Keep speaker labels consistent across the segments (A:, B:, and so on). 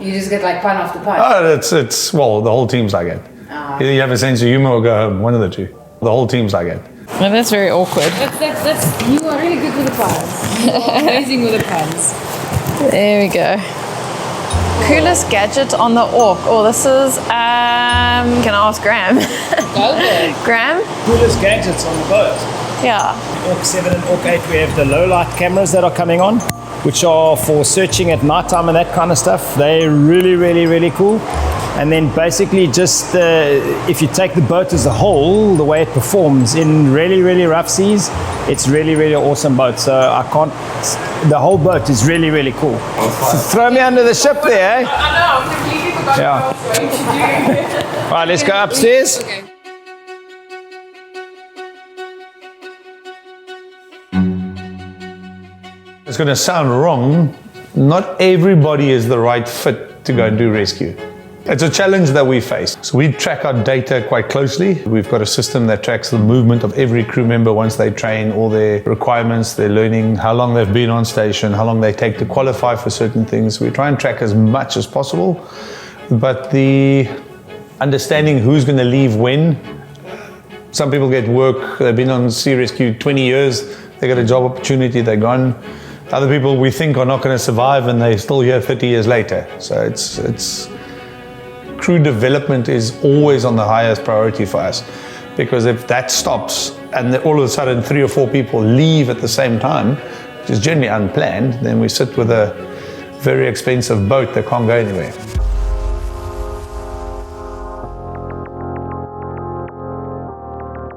A: You just get like fun off the punch?
B: Well, the whole team's like it. Either you have a sense of humor or go home, one of the two. The whole team's like it.
C: Well, that's very awkward.
A: You are really good with the puns. You are amazing with the puns.
C: There we go. Coolest gadget on the Orc. Oh, this is, can I ask Graham?
A: Okay.
C: Graham?
D: Coolest gadgets on the boat.
C: Yeah.
D: Orc 7 and Orc 8, we have the low light cameras that are coming on, which are for searching at nighttime and that kind of stuff. They're really, really, really cool. And then basically just if you take the boat as a whole, the way it performs in really, really rough seas, it's really, really awesome boat. So the whole boat is really, really cool. Throw me under the ship there, eh?
A: I know, I'm completely forgot what I was going to do.
D: All right, let's go upstairs.
A: Okay.
B: It's going to sound wrong. Not everybody is the right fit to go and do rescue. It's a challenge that we face. So we track our data quite closely. We've got a system that tracks the movement of every crew member once they train, all their requirements, their learning, how long they've been on station, how long they take to qualify for certain things. We try and track as much as possible. But the understanding who's going to leave when, some people get work, they've been on sea rescue 20 years, they get a job opportunity, they're gone. Other people we think are not going to survive and they're still here 30 years later. So it's crew development is always on the highest priority for us, because if that stops and all of a sudden 3 or 4 people leave at the same time, which is generally unplanned, then we sit with a very expensive boat that can't go anywhere.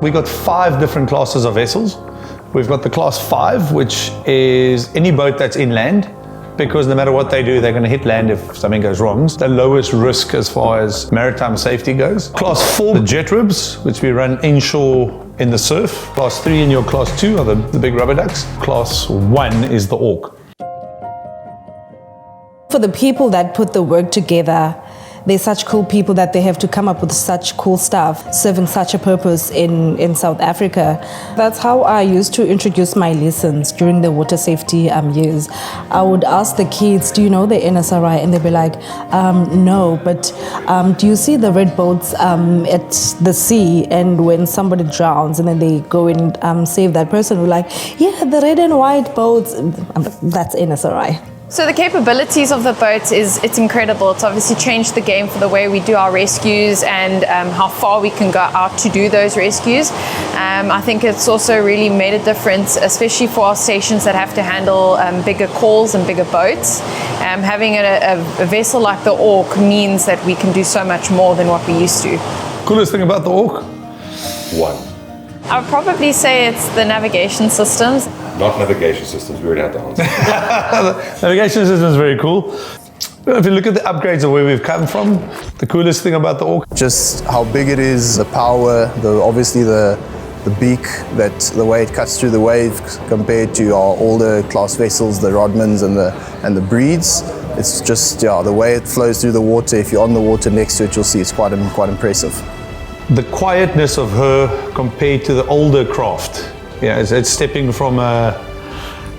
B: We got 5 different classes of vessels. We've got the class 5, which is any boat that's inland, because no matter what they do, they're going to hit land if something goes wrong. It's the lowest risk as far as maritime safety goes. Class 4, the jet ribs, which we run inshore in the surf. Class 3 and your class 2 are the big rubber ducks. Class 1 is the Orc.
E: For the people that put the work together, they're such cool people that they have to come up with such cool stuff, serving such a purpose in South Africa. That's how I used to introduce my lessons during the water safety years. I would ask the kids, do you know the NSRI? And they'd be like, no, but do you see the red boats at the sea? And when somebody drowns and then they go and save that person, we're like, yeah, the red and white boats, that's NSRI.
C: So the capabilities of the boat it's incredible. It's obviously changed the game for the way we do our rescues and how far we can go out to do those rescues. I think it's also really made a difference, especially for our stations that have to handle bigger calls and bigger boats. Having a vessel like the Orc means that we can do so much more than what we used to.
B: Coolest thing about the Orc?
F: One.
C: I would probably say it's the navigation systems.
F: Not navigation systems, we already had the answer.
B: Navigation system is very cool. If you look at the upgrades of where we've come from, the coolest thing about the Orc,
G: just how big it is, the power, obviously the beak, that the way it cuts through the wave compared to our older class vessels, the Rodmans and the Breeds. It's just the way it flows through the water. If you're on the water next to it, you'll see it's quite impressive.
B: the quietness of her compared to the older craft. Yeah, it's stepping from a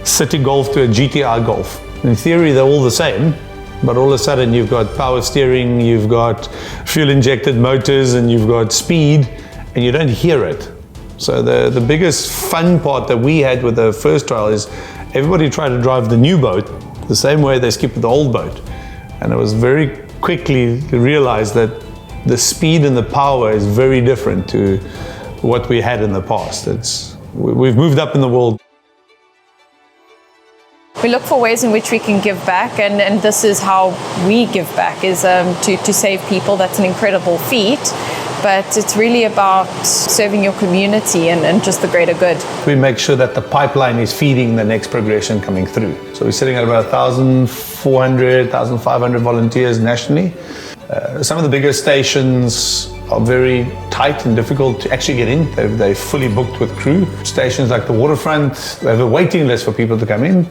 B: city Golf to a GTI Golf. In theory, they're all the same, but all of a sudden you've got power steering, you've got fuel-injected motors, and you've got speed, and you don't hear it. So the biggest fun part that we had with the first trial is everybody tried to drive the new boat the same way they skipped the old boat. And it was very quickly realized that the speed and the power is very different to what we had in the past. We've moved up in the world.
C: We look for ways in which we can give back, and this is how we give back, is to save people. That's an incredible feat, but it's really about serving your community and just the greater good.
B: We make sure that the pipeline is feeding the next progression coming through. So we're sitting at about 1,400, 1,500 volunteers nationally. Some of the bigger stations are very tight and difficult to actually get in. They're fully booked with crew. Stations like the waterfront, they have a waiting list for people to come in.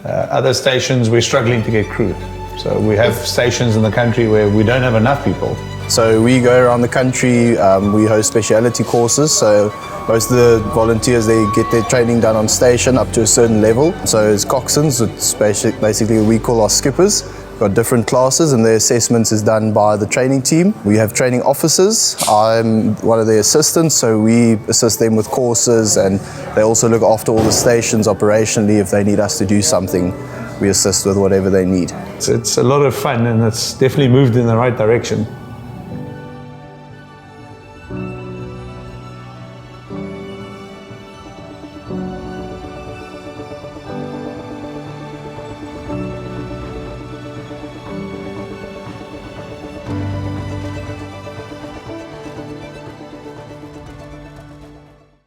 B: Other stations, we're struggling to get crew. So we have stations in the country where we don't have enough people.
G: So we go around the country, we host speciality courses. So most of the volunteers, they get their training done on station up to a certain level. So as coxswains, it's basically we call our skippers. got different classes, and their assessments is done by the training team. We have training officers. I'm one of their assistants, so we assist them with courses, and they also look after all the stations operationally. If they need us to do something, we assist with whatever they need.
B: It's a lot of fun, and it's definitely moved in the right direction.